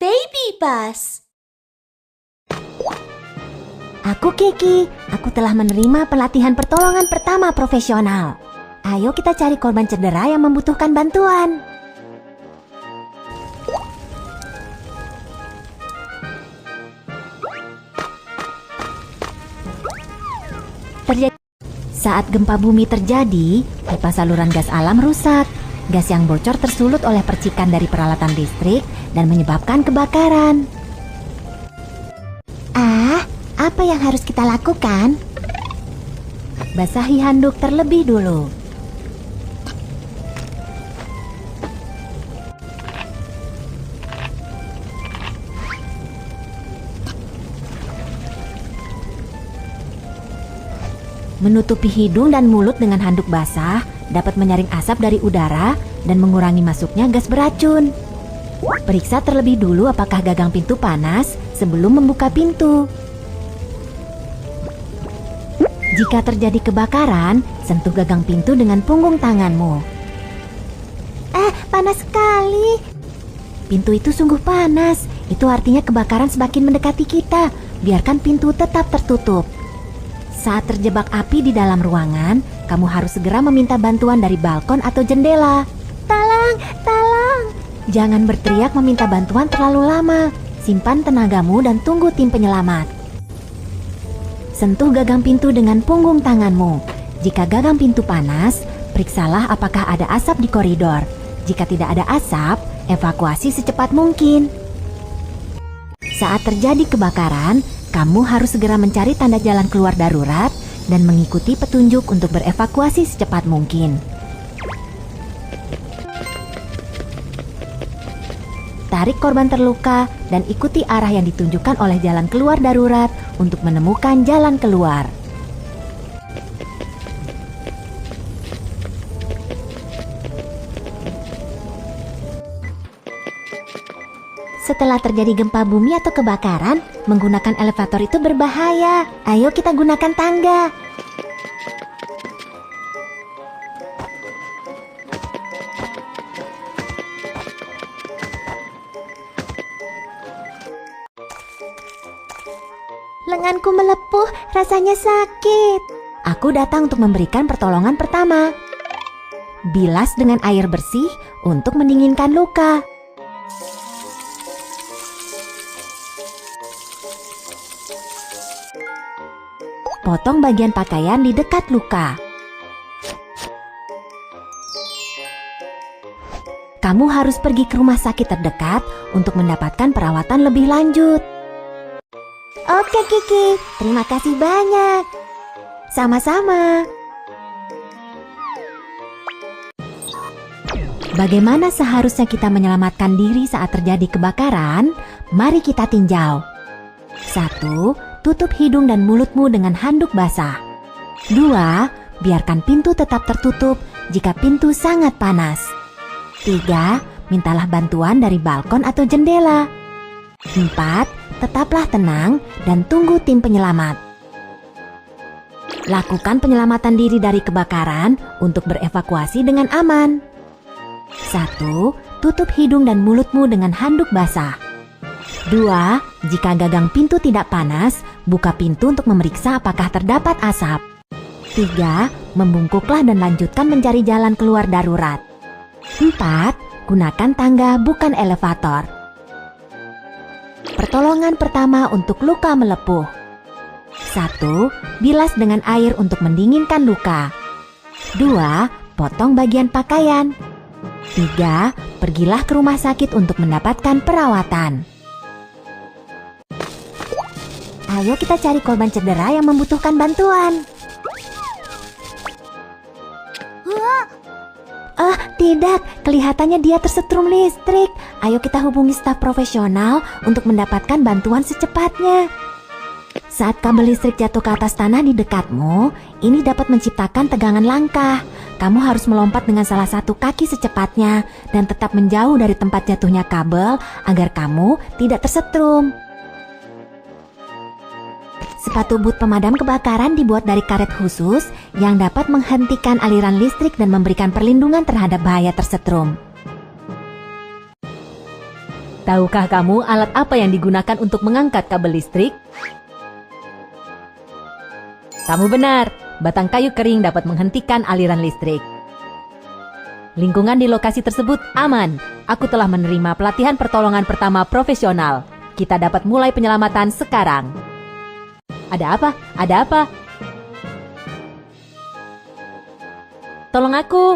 Baby bus. Aku Kiki, aku telah menerima pelatihan pertolongan pertama profesional. Ayo kita cari korban cedera yang membutuhkan bantuan. Saat gempa bumi terjadi, pipa saluran gas alam rusak. Gas yang bocor tersulut oleh percikan dari peralatan listrik dan menyebabkan kebakaran. Apa yang harus kita lakukan? Basahi handuk terlebih dulu. Menutupi hidung dan mulut dengan handuk basah dapat menyaring asap dari udara dan mengurangi masuknya gas beracun. Periksa terlebih dulu apakah gagang pintu panas sebelum membuka pintu. Jika terjadi kebakaran, sentuh gagang pintu dengan punggung tanganmu. Panas sekali. Pintu itu sungguh panas. Itu artinya kebakaran semakin mendekati kita. Biarkan pintu tetap tertutup. Saat terjebak api di dalam ruangan, kamu harus segera meminta bantuan dari balkon atau jendela. Tolong, tolong. Jangan berteriak meminta bantuan terlalu lama. Simpan tenagamu dan tunggu tim penyelamat. Sentuh gagang pintu dengan punggung tanganmu. Jika gagang pintu panas, periksalah apakah ada asap di koridor. Jika tidak ada asap, evakuasi secepat mungkin. Saat terjadi kebakaran, kamu harus segera mencari tanda jalan keluar darurat dan mengikuti petunjuk untuk berevakuasi secepat mungkin. Tarik korban terluka dan ikuti arah yang ditunjukkan oleh jalan keluar darurat untuk menemukan jalan keluar. Setelah terjadi gempa bumi atau kebakaran, menggunakan elevator itu berbahaya. Ayo kita gunakan tangga. Lenganku melepuh, rasanya sakit. Aku datang untuk memberikan pertolongan pertama. Bilas dengan air bersih untuk mendinginkan luka. Potong bagian pakaian di dekat luka. Kamu harus pergi ke rumah sakit terdekat untuk mendapatkan perawatan lebih lanjut. Oke Kiki, terima kasih banyak. Sama-sama. Bagaimana seharusnya kita menyelamatkan diri saat terjadi kebakaran? Mari kita tinjau. 1. Tutup hidung dan mulutmu dengan handuk basah. 2. Biarkan pintu tetap tertutup jika pintu sangat panas. 3. Mintalah bantuan dari balkon atau jendela. 4. Tetaplah tenang dan tunggu tim penyelamat. Lakukan penyelamatan diri dari kebakaran untuk berevakuasi dengan aman. 1. Tutup hidung dan mulutmu dengan handuk basah. 2. Jika gagang pintu tidak panas, buka pintu untuk memeriksa apakah terdapat asap. 3. Membungkuklah dan lanjutkan mencari jalan keluar darurat. 4. Gunakan tangga bukan elevator. Pertolongan pertama untuk luka melepuh. 1. Bilas dengan air untuk mendinginkan luka. 2. Potong bagian pakaian. 3. Pergilah ke rumah sakit untuk mendapatkan perawatan. Ayo kita cari korban cedera yang membutuhkan bantuan. Tidak, kelihatannya dia tersetrum listrik. Ayo kita hubungi staf profesional untuk mendapatkan bantuan secepatnya. Saat kabel listrik jatuh ke atas tanah di dekatmu, ini dapat menciptakan tegangan langkah. Kamu harus melompat dengan salah satu kaki secepatnya dan tetap menjauh dari tempat jatuhnya kabel agar kamu tidak tersetrum. Sepatu boot pemadam kebakaran dibuat dari karet khusus yang dapat menghentikan aliran listrik dan memberikan perlindungan terhadap bahaya tersetrum. Tahukah kamu alat apa yang digunakan untuk mengangkat kabel listrik? Kamu benar, batang kayu kering dapat menghentikan aliran listrik. Lingkungan di lokasi tersebut aman. Aku telah menerima pelatihan pertolongan pertama profesional. Kita dapat mulai penyelamatan sekarang. Ada apa? Ada apa? Tolong aku!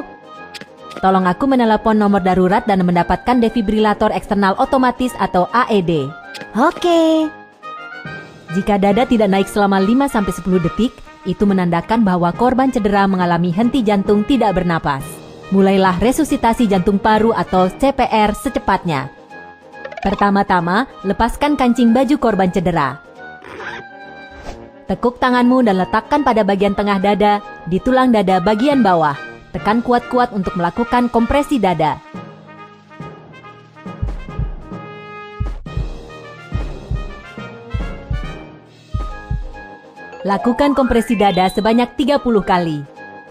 Tolong aku menelepon nomor darurat dan mendapatkan defibrilator eksternal otomatis atau AED. Oke. Jika dada tidak naik selama 5-10 detik, itu menandakan bahwa korban cedera mengalami henti jantung tidak bernapas. Mulailah resusitasi jantung paru atau CPR secepatnya. Pertama-tama, lepaskan kancing baju korban cedera. Tekuk tanganmu dan letakkan pada bagian tengah dada, di tulang dada bagian bawah. Tekan kuat-kuat untuk melakukan kompresi dada. Lakukan kompresi dada sebanyak 30 kali.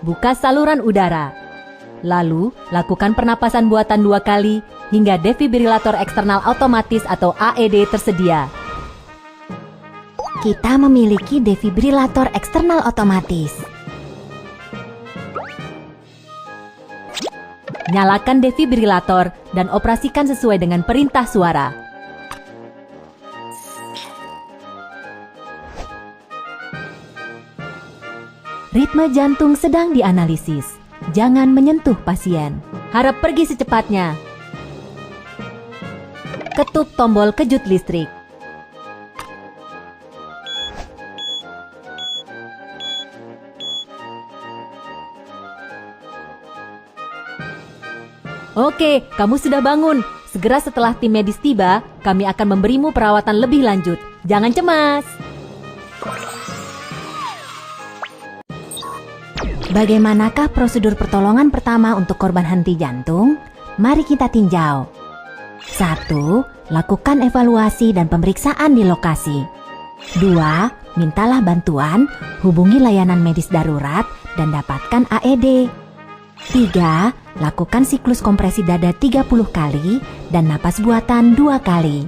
Buka saluran udara. Lalu, lakukan pernapasan buatan 2 kali hingga defibrilator eksternal otomatis atau AED tersedia. Kita memiliki defibrilator eksternal otomatis. Nyalakan defibrilator dan operasikan sesuai dengan perintah suara. Ritme jantung sedang dianalisis. Jangan menyentuh pasien. Harap pergi secepatnya. Ketuk tombol kejut listrik. Oke, kamu sudah bangun. Segera setelah tim medis tiba, kami akan memberimu perawatan lebih lanjut. Jangan cemas. Bagaimanakah prosedur pertolongan pertama untuk korban henti jantung? Mari kita tinjau. 1. Lakukan evaluasi dan pemeriksaan di lokasi. 2. Mintalah bantuan, hubungi layanan medis darurat, dan dapatkan AED. 3. Lakukan siklus kompresi dada 30 kali dan napas buatan 2 kali.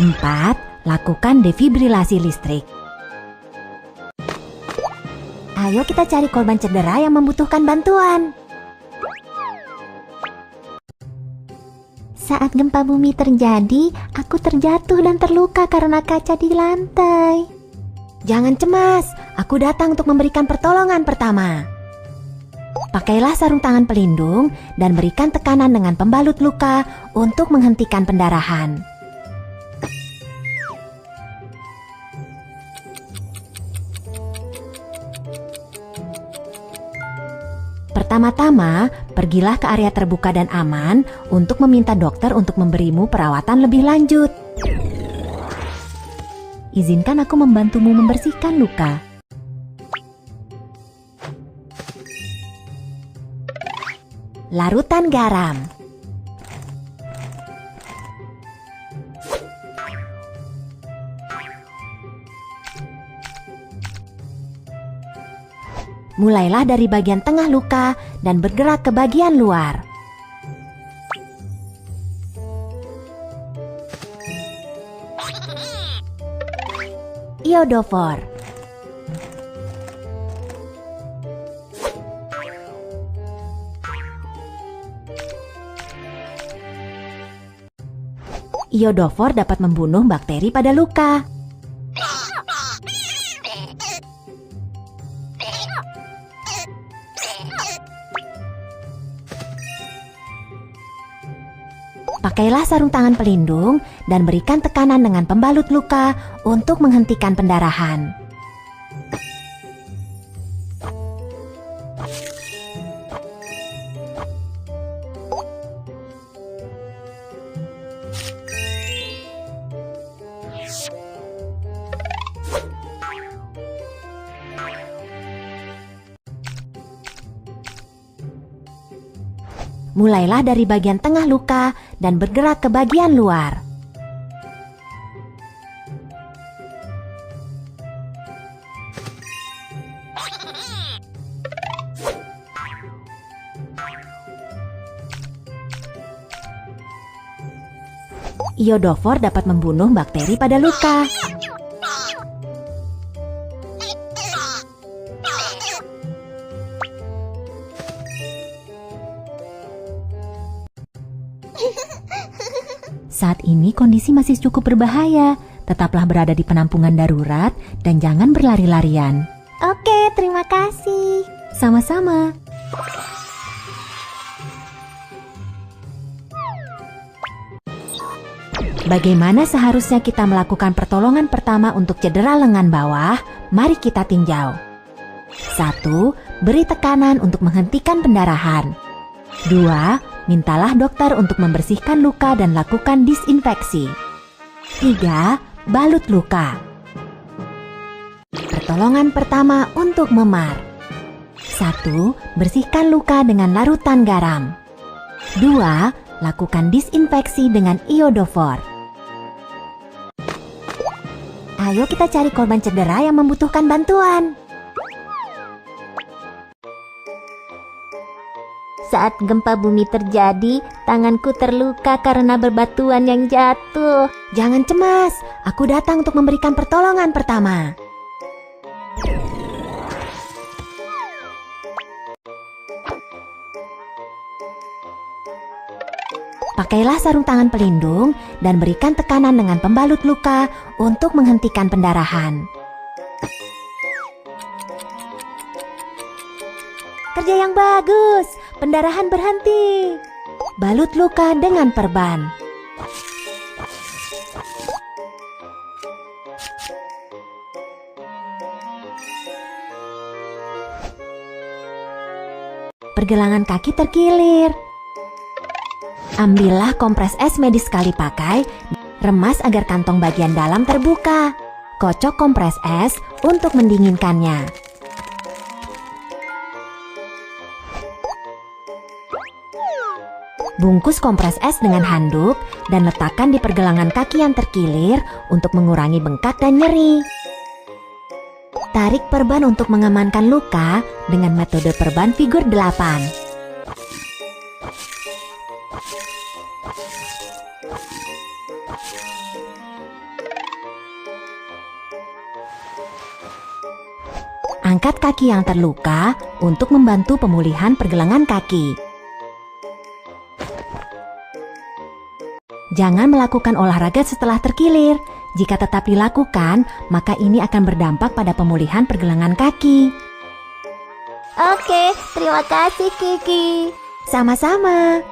4. Lakukan defibrilasi listrik. Ayo kita cari korban cedera yang membutuhkan bantuan. Saat gempa bumi terjadi, aku terjatuh dan terluka karena kaca di lantai. Jangan cemas, aku datang untuk memberikan pertolongan pertama. Pakailah sarung tangan pelindung dan berikan tekanan dengan pembalut luka untuk menghentikan pendarahan. Pertama-tama, pergilah ke area terbuka dan aman untuk meminta dokter untuk memberimu perawatan lebih lanjut. Izinkan aku membantumu membersihkan luka. Larutan garam. Mulailah dari bagian tengah luka dan bergerak ke bagian luar. Iodofor. Iodofor dapat membunuh bakteri pada luka. Pakailah sarung tangan pelindung dan berikan tekanan dengan pembalut luka untuk menghentikan pendarahan. Mulailah dari bagian tengah luka dan bergerak ke bagian luar. Iodofor dapat membunuh bakteri pada luka. Saat ini kondisi masih cukup berbahaya. Tetaplah berada di penampungan darurat dan jangan berlari-larian. Oke, terima kasih. Sama-sama. Bagaimana seharusnya kita melakukan pertolongan pertama untuk cedera lengan bawah? Mari kita tinjau. 1. Beri tekanan untuk menghentikan pendarahan. 2. Mintalah dokter untuk membersihkan luka dan lakukan disinfeksi. 3. Balut luka. Pertolongan pertama untuk memar. 1. Bersihkan luka dengan larutan garam. 2. Lakukan disinfeksi dengan iodofor. Ayo kita cari korban cedera yang membutuhkan bantuan. Saat gempa bumi terjadi, tanganku terluka karena berbatuan yang jatuh. Jangan cemas, aku datang untuk memberikan pertolongan pertama. Pakailah sarung tangan pelindung dan berikan tekanan dengan pembalut luka untuk menghentikan pendarahan. Kerja yang bagus, pendarahan berhenti. Balut luka dengan perban. Pergelangan kaki terkilir. Ambillah kompres es medis sekali pakai, remas agar kantong bagian dalam terbuka. Kocok kompres es untuk mendinginkannya. Bungkus kompres es dengan handuk dan letakkan di pergelangan kaki yang terkilir untuk mengurangi bengkak dan nyeri. Tarik perban untuk mengamankan luka dengan metode perban figur 8. Angkat kaki yang terluka untuk membantu pemulihan pergelangan kaki. Jangan melakukan olahraga setelah terkilir. Jika tetap dilakukan, maka ini akan berdampak pada pemulihan pergelangan kaki. Oke, terima kasih Kiki. Sama-sama.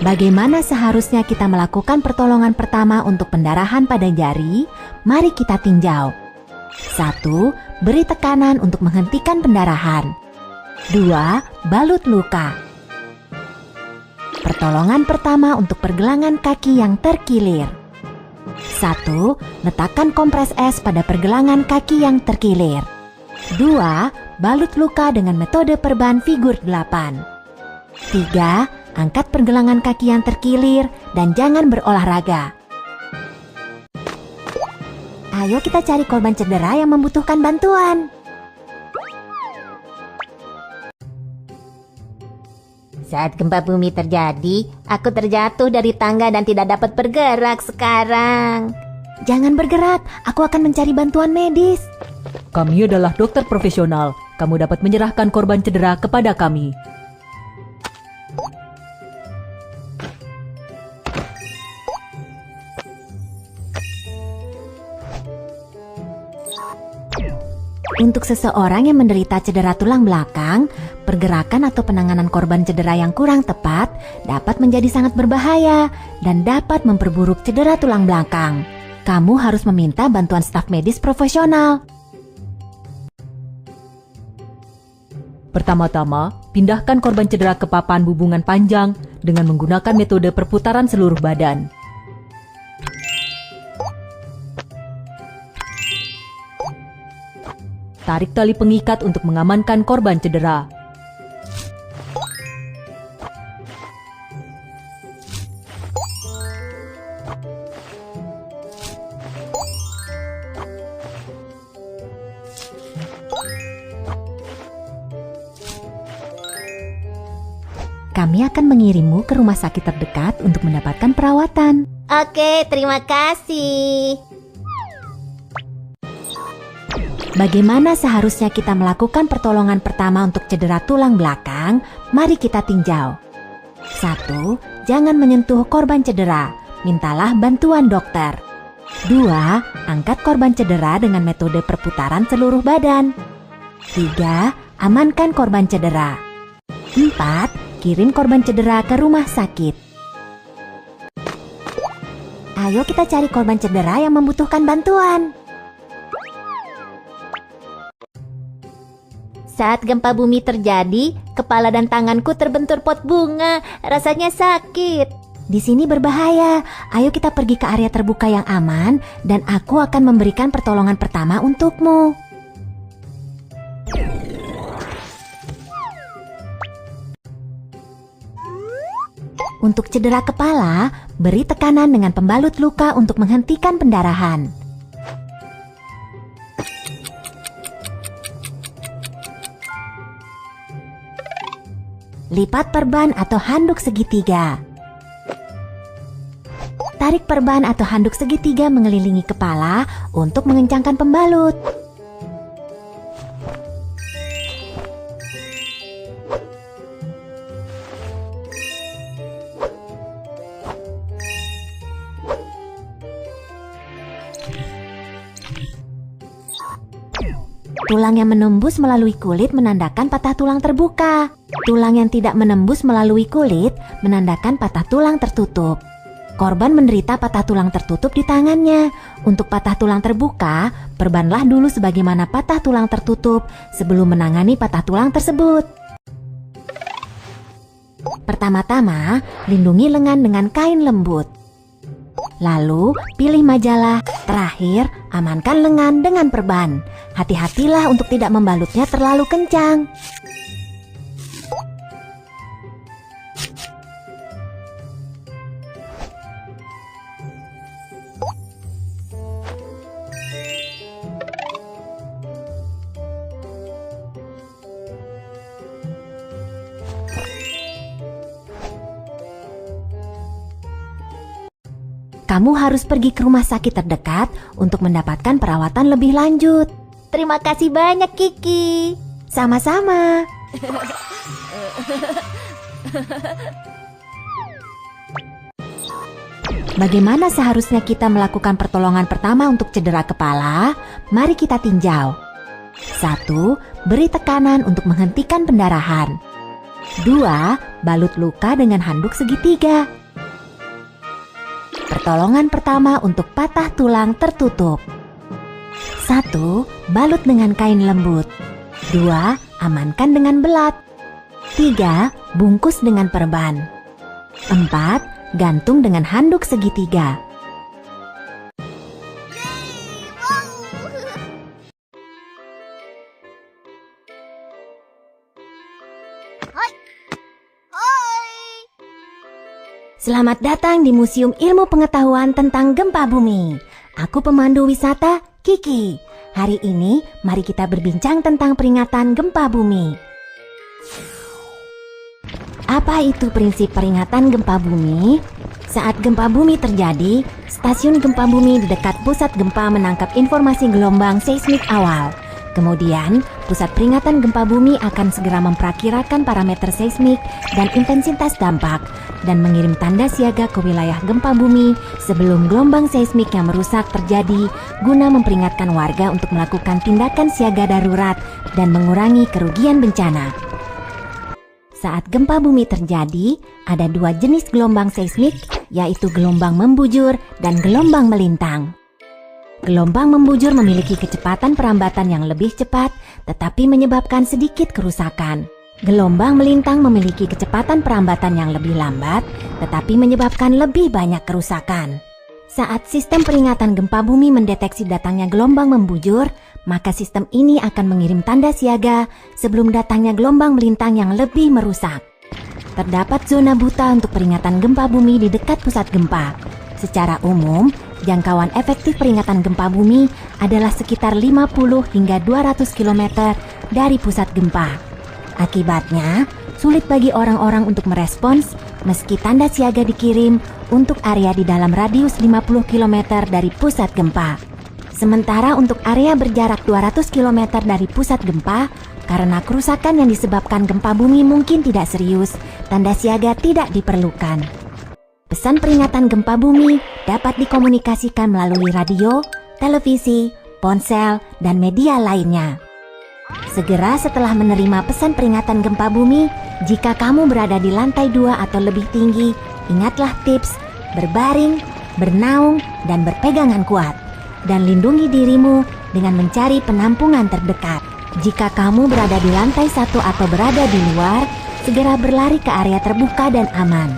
Bagaimana seharusnya kita melakukan pertolongan pertama untuk pendarahan pada jari? Mari kita tinjau. 1. Beri tekanan untuk menghentikan pendarahan. 2. Balut luka. Pertolongan pertama untuk pergelangan kaki yang terkilir. 1. Letakkan kompres es pada pergelangan kaki yang terkilir. 2. Balut luka dengan metode perban figur 8. 3. Angkat pergelangan kaki yang terkilir dan jangan berolahraga. Ayo kita cari korban cedera yang membutuhkan bantuan. Saat gempa bumi terjadi, aku terjatuh dari tangga dan tidak dapat bergerak sekarang. Jangan bergerak, aku akan mencari bantuan medis. Kami adalah dokter profesional. Kamu dapat menyerahkan korban cedera kepada kami. Untuk seseorang yang menderita cedera tulang belakang, pergerakan atau penanganan korban cedera yang kurang tepat dapat menjadi sangat berbahaya dan dapat memperburuk cedera tulang belakang. Kamu harus meminta bantuan staf medis profesional. Pertama-tama, pindahkan korban cedera ke papan hubungan panjang dengan menggunakan metode perputaran seluruh badan. Tarik tali pengikat untuk mengamankan korban cedera. kami akan mengirimmu ke rumah sakit terdekat untuk mendapatkan perawatan. Oke, terima kasih. Bagaimana seharusnya kita melakukan pertolongan pertama untuk cedera tulang belakang? Mari kita tinjau. 1. Jangan menyentuh korban cedera. Mintalah bantuan dokter. 2. Angkat korban cedera dengan metode perputaran seluruh badan. 3. Amankan korban cedera. 4. Kirim korban cedera ke rumah sakit. Ayo kita cari korban cedera yang membutuhkan bantuan. Saat gempa bumi terjadi, kepala dan tanganku terbentur pot bunga. Rasanya sakit. Di sini berbahaya. Ayo kita pergi ke area terbuka yang aman dan aku akan memberikan pertolongan pertama untukmu. Untuk cedera kepala, beri tekanan dengan pembalut luka untuk menghentikan pendarahan. Lipat perban atau handuk segitiga. Tarik perban atau handuk segitiga mengelilingi kepala untuk mengencangkan pembalut. Tulang yang menembus melalui kulit menandakan patah tulang terbuka. Tulang yang tidak menembus melalui kulit menandakan patah tulang tertutup. Korban menderita patah tulang tertutup di tangannya. Untuk patah tulang terbuka, perbanlah dulu sebagaimana patah tulang tertutup sebelum menangani patah tulang tersebut. Pertama-tama, lindungi lengan dengan kain lembut. Lalu, pilih majalah. Terakhir, amankan lengan dengan perban. Hati-hatilah untuk tidak membalutnya terlalu kencang. Kamu harus pergi ke rumah sakit terdekat untuk mendapatkan perawatan lebih lanjut. Terima kasih banyak, Kiki. Sama-sama. Bagaimana seharusnya kita melakukan pertolongan pertama untuk cedera kepala? Mari kita tinjau. 1. Beri tekanan untuk menghentikan pendarahan. 2. Balut luka dengan handuk segitiga. Pertolongan pertama untuk patah tulang tertutup. 1. Balut dengan kain lembut. 2. Amankan dengan belat. 3. Bungkus dengan perban. 4. Gantung dengan handuk segitiga. Selamat datang di Museum Ilmu Pengetahuan tentang Gempa Bumi. Aku pemandu wisata Kiki. Hari ini mari kita berbincang tentang peringatan gempa bumi. Apa itu prinsip peringatan gempa bumi? Saat gempa bumi terjadi, stasiun gempa bumi di dekat pusat gempa menangkap informasi gelombang seismik awal. Kemudian, pusat peringatan gempa bumi akan segera memperakirakan parameter seismik dan intensitas dampak dan mengirim tanda siaga ke wilayah gempa bumi sebelum gelombang seismik yang merusak terjadi guna memperingatkan warga untuk melakukan tindakan siaga darurat dan mengurangi kerugian bencana. Saat gempa bumi terjadi, ada dua jenis gelombang seismik, yaitu gelombang membujur dan gelombang melintang. Gelombang membujur memiliki kecepatan perambatan yang lebih cepat, tetapi menyebabkan sedikit kerusakan. Gelombang melintang memiliki kecepatan perambatan yang lebih lambat, tetapi menyebabkan lebih banyak kerusakan. Saat sistem peringatan gempa bumi mendeteksi datangnya gelombang membujur, maka sistem ini akan mengirim tanda siaga sebelum datangnya gelombang melintang yang lebih merusak. Terdapat zona buta untuk peringatan gempa bumi di dekat pusat gempa. Secara umum, jangkauan efektif peringatan gempa bumi adalah sekitar 50 hingga 200 km dari pusat gempa. Akibatnya, sulit bagi orang-orang untuk merespons meski tanda siaga dikirim untuk area di dalam radius 50 km dari pusat gempa. Sementara untuk area berjarak 200 km dari pusat gempa, karena kerusakan yang disebabkan gempa bumi mungkin tidak serius, tanda siaga tidak diperlukan. Pesan peringatan gempa bumi dapat dikomunikasikan melalui radio, televisi, ponsel, dan media lainnya. Segera setelah menerima pesan peringatan gempa bumi, jika kamu berada di lantai 2 atau lebih tinggi, ingatlah tips berbaring, bernaung, dan berpegangan kuat. Dan lindungi dirimu dengan mencari penampungan terdekat. Jika kamu berada di lantai 1 atau berada di luar, segera berlari ke area terbuka dan aman.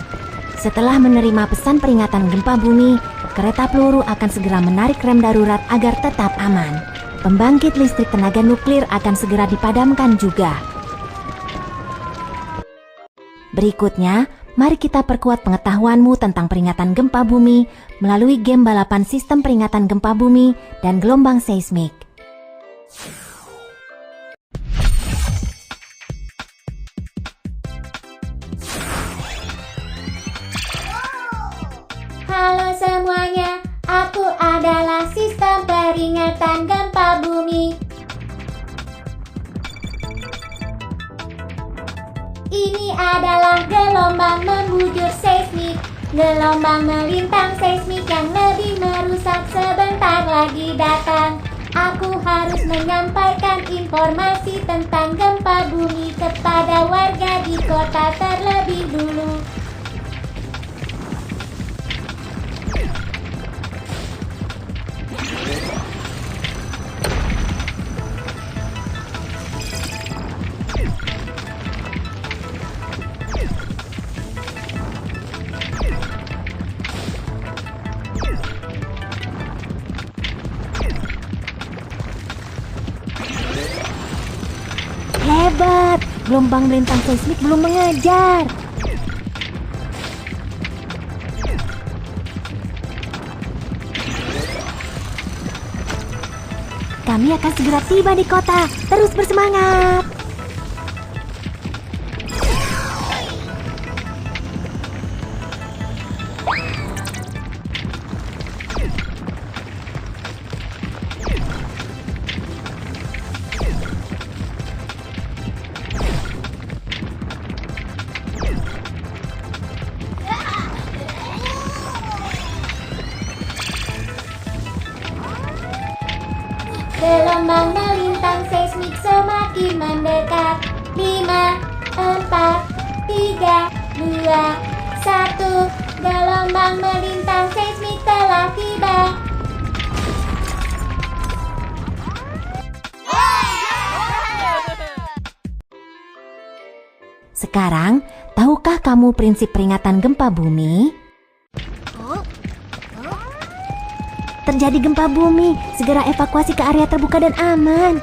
Setelah menerima pesan peringatan gempa bumi, kereta peluru akan segera menarik rem darurat agar tetap aman. Pembangkit listrik tenaga nuklir akan segera dipadamkan juga. Berikutnya, mari kita perkuat pengetahuanmu tentang peringatan gempa bumi melalui game balapan sistem peringatan gempa bumi dan gelombang seismik. Halo semuanya, aku adalah sistem peringatan gempa bumi. Ini adalah gelombang membujur seismik, gelombang melintang seismik yang lebih merusak sebentar lagi datang. Aku harus menyampaikan informasi tentang gempa bumi kepada warga di kota terlebih dulu. Hebat, gelombang melintang seismik belum mengejar. Kami akan segera tiba di kota. Terus bersemangat. Gelombang melintang seismik semakin mendekat. 5, 4, 3, 2, 1. Gelombang melintang seismik telah tiba. Sekarang, tahukah kamu prinsip peringatan gempa bumi? Terjadi gempa bumi, segera evakuasi ke area terbuka dan aman.